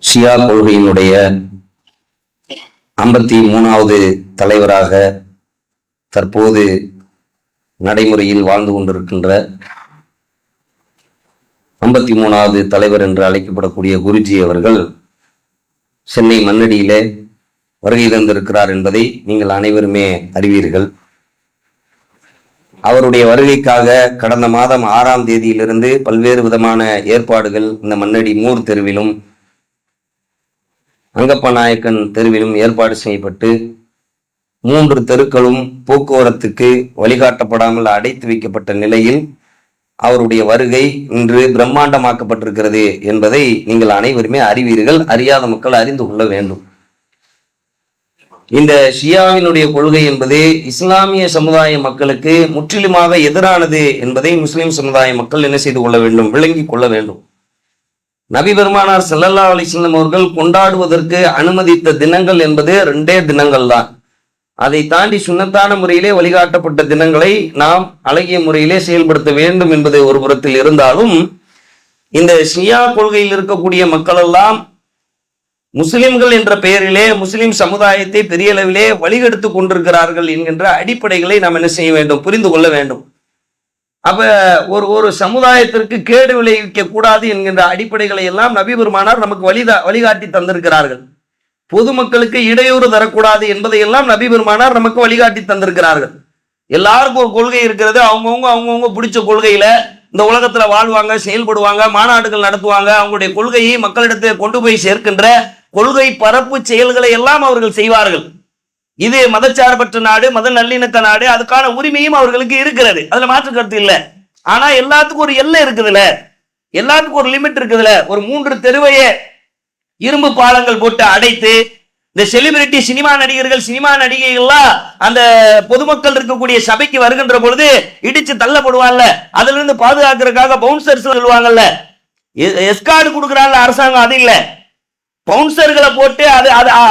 ஷியா கொள்கையினுடைய 53வது தலைவராக தற்போது நடைமுறையில் வாழ்ந்து கொண்டிருக்கின்ற 53வது தலைவர் என்று அழைக்கப்படக்கூடிய குருஜி அவர்கள் சென்னை மண்ணடியிலே வருகை தந்திருக்கிறார் என்பதை நீங்கள் அனைவருமே அறிவீர்கள். அவருடைய வருகைக்காக கடந்த மாதம் 6ஆம் தேதியிலிருந்து பல்வேறு விதமான ஏற்பாடுகள் இந்த மண்ணடி மூர் தெருவிலும் அங்கப்ப நாயக்கன் தெருவிலும் ஏற்பாடு செய்யப்பட்டு 3 தெருக்களும் போக்குவரத்துக்கு வழிகாட்டப்படாமல் அடைத்து வைக்கப்பட்ட நிலையில் அவருடைய வருகை இன்று பிரம்மாண்டமாக்கப்பட்டிருக்கிறது என்பதை நீங்கள் அனைவருமே அறிவீர்கள். அறியாத மக்கள் அறிந்து கொள்ள வேண்டும். இந்த ஷியாவினுடைய கொள்கை என்பது இஸ்லாமிய சமுதாய மக்களுக்கு முற்றிலுமாக எதிரானது என்பதை முஸ்லிம் சமுதாய மக்கள் என்ன செய்து கொள்ள வேண்டும், விளங்கி கொள்ள வேண்டும். நபி பெருமானார் ஸல்லல்லாஹு அலைஹி வஸல்லம் அவர்கள் கொண்டாடுவதற்கு அனுமதித்த தினங்கள் என்பது 2 தினங்கள் தான். அதை தாண்டி சுன்னத்தான முறையிலே வழிகாட்டப்பட்ட தினங்களை நாம் அழகிய முறையிலே செயல்படுத்த வேண்டும் என்பது ஒரு புறத்தில் இருந்தாலும், இந்த ஷியா கொள்கையில் இருக்கக்கூடிய மக்கள் எல்லாம் முஸ்லிம்கள் என்ற பெயரிலே முஸ்லிம் சமுதாயத்தை பெரிய அளவிலே வழிகெடுத்து கொண்டிருக்கிறார்கள் என்கின்ற அடிப்படைகளை நாம் என்ன செய்ய வேண்டும், புரிந்து கொள்ள வேண்டும். அப்ப ஒரு சமுதாயத்திற்கு கேடு விளைவிக்க கூடாது என்கின்ற அடிப்படைகளை எல்லாம் நபி பெருமானார் நமக்கு வழிகாட்டி தந்திருக்கிறார்கள். பொதுமக்களுக்கு இடையூறு தரக்கூடாது என்பதையெல்லாம் நபி பெருமானார் நமக்கு வழிகாட்டி தந்திருக்கிறார்கள். எல்லாருக்கும் ஒரு கொள்கை இருக்கிறது. அவங்கவுங்க பிடிச்ச கொள்கையில இந்த உலகத்துல வாழ்வாங்க, செயல்படுவாங்க, மாநாடுகள் நடத்துவாங்க. அவங்களுடைய கொள்கையை மக்களிடத்தில் கொண்டு போய் சேர்க்கின்ற கொள்கை பரப்பு செயல்களை எல்லாம் அவர்கள் செய்வார்கள். இது மதச்சார்பற்ற நாடு, மத நல்லிணக்க நாடு, அதுக்கான உரிமையும் அவர்களுக்கு இருக்கிறது, அதுல மாற்று கருத்து இல்லை. ஆனா எல்லாத்துக்கும் ஒரு எல்லை இருக்குதுல்ல, எல்லாத்துக்கும் ஒரு லிமிட் இருக்குதுல்ல. ஒரு 3 தெருவையே இரும்பு பாலங்கள் போட்டு அடைத்து இந்த செலிபிரிட்டி சினிமா நடிகர்கள், சினிமா நடிகைகள்லாம் அந்த பொதுமக்கள் இருக்கக்கூடிய சபைக்கு வருகின்ற பொழுது இடிச்சு தள்ளப்படுவாங்கல்ல, அதுல இருந்து பாதுகாக்கிறதுக்காக பவுன்சர்ஸ் சொல்லுவாங்கல்ல, எஸ்கார்டு கொடுக்குறாங்கல்ல அரசாங்கம், அது இல்ல, பவுன்சர்களை போட்டு அது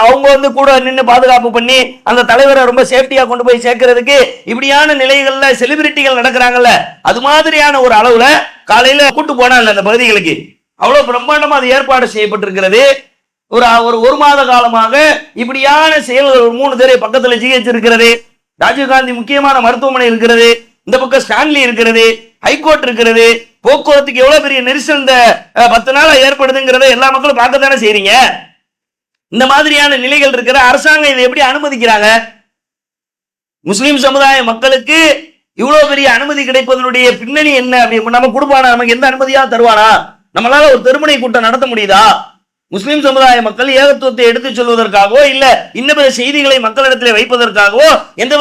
அவங்க கூட நின்று பாதுகாப்பு பண்ணி அந்த தலைவரை ரொம்ப சேஃப்டியா கொண்டு போய் சேர்க்கிறதுக்கு இப்படியான நிலைகள்ல செலிபிரிட்டிகள் நடக்கிறாங்கல்ல, அது மாதிரியான ஒரு அளவுல காலையில கூட்டு போனாங்க அந்த பகுதிகளுக்கு. அவ்வளவு பிரம்மாண்டமா அது ஏற்பாடு செய்யப்பட்டிருக்கிறது. ஒரு மாத காலமாக இப்படியான செயல்கள். 3 தெரு பக்கத்துல ஜிஹெச் இருக்கிறது, ராஜீவ்காந்தி முக்கியமான மருத்துவமனை இருக்கிறது, இந்த பக்கம் ஸ்டான்லி இருக்கிறது, ஹைகோர்ட் இருக்கிறது. போக்குவரத்துக்கு எவ்வளவு பெரிய நெரிசல் இந்த 10 நாளா ஏற்படுதுங்கிறத எல்லா மக்களும் பார்க்கத்தானே செய்றீங்க. இந்த மாதிரியான நிலைகள் இருக்கிற அரசாங்கம் இதை எப்படி அனுமதிக்கிறாங்க? முஸ்லிம் சமுதாய மக்களுக்கு இவ்வளவு பெரிய அனுமதி கிடைப்பதனுடைய பின்னணி என்ன? அப்படி நம்ம கொடுப்பானா? நமக்கு எந்த அனுமதியா தருவானா? நம்மளால ஒரு தெருமுனை கூட்டம் நடத்த முடியுதா? முஸ்லிம் சமுதாய மக்கள் ஏகத்துவத்தை எடுத்துச் சொல்வதற்காகவோ இல்ல இன்னும் பிற செய்திகளை மக்களிடத்தில் வைப்பதற்காகவோ எந்த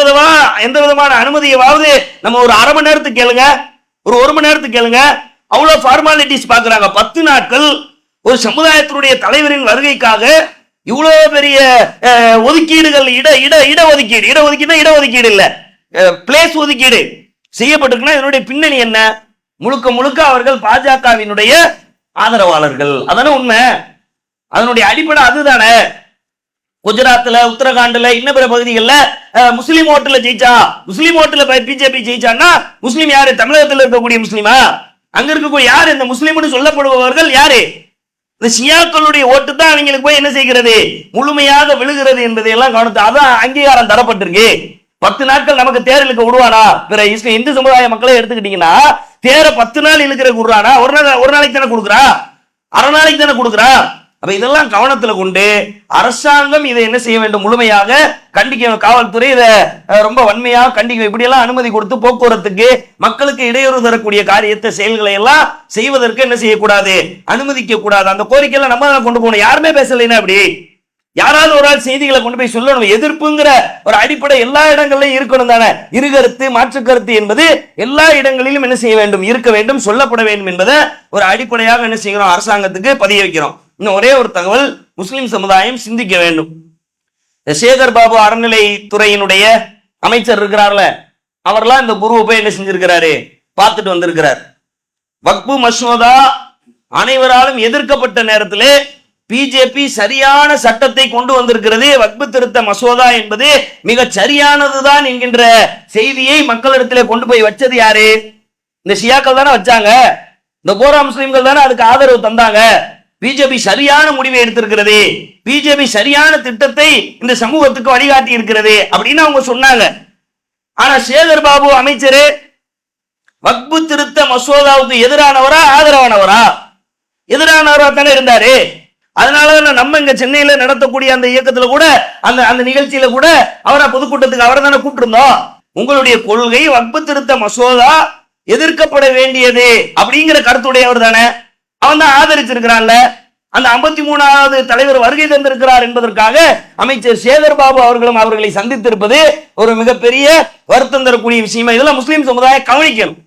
விதமான அனுமதியாவது நம்ம ஒரு அரை மணி நேரத்துக்கு கேளுங்க, ஒரு 1 மணி நேரத்துக்கு கேளுங்க. அவ்வளவு ஃபார்மாலிட்டிஸ் பாக்குறாங்க. 10 நாட்கள் ஒரு சமுதாயத்தினுடைய தலைவரின் வருகைக்காக இவ்வளவு பெரிய ஒதுக்கீடுகள், இடஒதுக்கீடு இல்ல, பிளேஸ் ஒதுக்கீடு செய்யப்பட்டிருக்குன்னா இதனுடைய பின்னணி என்ன? முழுக்க அவர்கள் பாஜகவினுடைய ஆதரவாளர்கள். அதான உண்மை, அதனுடைய அடிப்படை அதுதானே. குஜராத்ல, உத்தரகாண்ட்ல, இன்னும் பிற பகுதிகளில் முஸ்லீம் ஓட்டுல ஜெயிச்சா, முஸ்லீம் ஓட்டுல பிஜேபி ஜெயிச்சான்னா முஸ்லீம் யாரு? தமிழகத்தில் இருக்கக்கூடிய முஸ்லீமா? அங்க இருக்கக்கூடிய யாரு? இந்த முஸ்லீம்னு சொல்லப்படுபவர்கள் யாரு? இந்த ஷியாக்களுடைய ஓட்டு தான் அவங்களுக்கு போய் என்ன செய்கிறது, முழுமையாக விழுகிறது என்பதையெல்லாம் கவனித்து அதான் அங்கீகாரம் தரப்பட்டிருக்கு. 10 நாட்கள் நமக்கு தேர் இழுக்க விடுவானா? பிற இந்து சமுதாய மக்களை எடுத்துக்கிட்டீங்கன்னா தேர 10 நாள் இழுக்கிற கொடுறானா? ஒரு நாளைக்கு தானே கொடுக்குறா, அரை நாளைக்கு தானே கொடுக்குறா. அப்ப இதெல்லாம் கவனத்துல கொண்டு அரசாங்கம் இதை என்ன செய்ய வேண்டும், முழுமையாக கண்டிக்க. காவல்துறை இதை ரொம்ப வன்மையாக கண்டிக்க. இப்படி எல்லாம் அனுமதி கொடுத்து போக்குவரத்துக்கு மக்களுக்கு இடையூறு தரக்கூடிய காரியத்தை, செயல்களை எல்லாம் செய்வதற்கு என்ன செய்யக்கூடாது, அனுமதிக்க கூடாது. அந்த கோரிக்கை எல்லாம் நம்ம தான் கொண்டு போகணும். யாருமே பேசலைன்னா அப்படி யாராவது ஒரு ஆள் செய்திகளை கொண்டு போய் சொல்லணும். எதிர்ப்புங்கிற ஒரு அடிப்படை எல்லா இடங்களிலும் இருக்கணும் தானே. இருகருத்து, மாற்று கருத்து என்பது எல்லா இடங்களிலும் என்ன செய்ய வேண்டும், இருக்க வேண்டும், சொல்லப்பட வேண்டும் என்பதை ஒரு அடிப்படையாக என்ன செய்கிறோம், அரசாங்கத்துக்கு பதிய வைக்கிறோம். இன்னும் ஒரே ஒரு தகவல் முஸ்லிம் சமுதாயம் சிந்திக்க வேண்டும். சேகர் பாபு அறநிலைத்துறையினுடைய அமைச்சர் இருக்கிறார்ல, அவர்லாம் இந்த குருவை போய் என்ன செஞ்சிருக்கிறாரு, பார்த்துட்டு வந்திருக்கிறார். வக்பு மசோதா அனைவராலும் எதிர்க்கப்பட்ட நேரத்திலே பிஜேபி சரியான சட்டத்தை கொண்டு வந்திருக்கிறது. வக்பு திருத்த மசோதா என்பது மிக சரியானதுதான் என்கின்ற செய்தியை மக்களிடத்திலே கொண்டு போய் வச்சது யாரு? இந்த ஷியாக்கள் தானே வச்சாங்க. இந்த போரா முஸ்லிம்கள் தானே அதுக்கு ஆதரவு தந்தாங்க. பிஜேபி சரியான முடிவை எடுத்திருக்கிறது, பிஜேபி சரியான திட்டத்தை இந்த சமூகத்துக்கு வழிகாட்டி இருக்கிறது அப்படின்னு அவங்க சொன்னாங்க. ஆனா சேகர் பாபு அமைச்சர் வக்பு திருத்த மசோதாவுக்கு எதிரானவரா ஆதரவானவரா? எதிரானவரா தானே இருந்தாரு. அதனாலதான் நம்ம இங்க சென்னையில நடத்தக்கூடிய அந்த இயக்கத்துல கூட அந்த நிகழ்ச்சியில கூட அவரை பொதுக்கூட்டத்துக்கு அவரை தானே கூப்பிட்டிருந்தோம். உங்களுடைய கொள்கை வக்பு திருத்த மசோதா எதிர்க்கப்பட வேண்டியது அப்படிங்கிற கருத்துடையவர் தானே, அவன் தான் ஆதரிச்சிருக்கிறான்ல. அந்த 53வது தலைவர் வருகை தந்திருக்கிறார் என்பதற்காக அமைச்சர் சேகர் பாபு அவர்களும் அவர்களை சந்தித்திருப்பது ஒரு மிகப்பெரிய வருத்தம் தரக்கூடிய விஷயமா இதெல்லாம் முஸ்லீம் சமுதாயம் கவனிக்கணும்.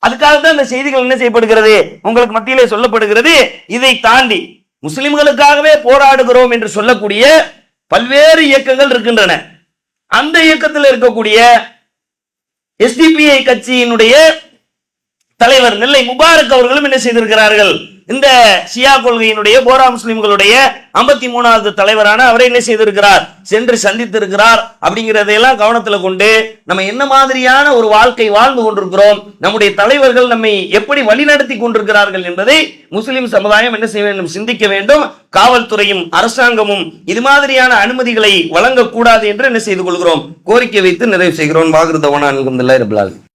அதுக்காகத்தான் இந்த செய்திகள் என்ன செய்யப்படுகிறது, உங்களுக்கு மத்தியிலே சொல்லப்படுகிறது. இதை தாண்டி முஸ்லிம்களுக்காகவே போராடுகிறோம் என்று சொல்லக்கூடிய பல்வேறு இயக்கங்கள் இருக்கின்றன. அந்த இயக்கத்தில் இருக்கக்கூடிய எஸ்டிபிஐ கட்சியினுடைய தலைவர் நெல்லை முபாரக் அவர்களும் என்ன செய்திருக்கிறார்கள், இந்த ஷியா கொள்கையினுடைய போரா முஸ்லிம்களுடைய 53வது தலைவரான அவரை என்ன செய்திருக்கிறார், சென்று சந்தித்திருக்கிறார். அப்படிங்கிறதையெல்லாம் கவனத்துல கொண்டு நம்ம என்ன மாதிரியான ஒரு வாழ்க்கை வாழ்ந்து கொண்டிருக்கிறோம், நம்முடைய தலைவர்கள் நம்மை எப்படி வழிநடத்தி கொண்டிருக்கிறார்கள் என்பதை முஸ்லிம் சமுதாயம் என்ன செய்ய வேண்டும், சிந்திக்க வேண்டும். காவல்துறையும் அரசாங்கமும் இது மாதிரியான அனுமதிகளை வழங்கக்கூடாது என்று என்ன செய்து கொள்கிறோம், கோரிக்கை வைத்து நிறைவு செய்கிறோம். வாகிருதவனா அல்ஹம்துலில்லாஹி ரப்பில் ஆலமீன்.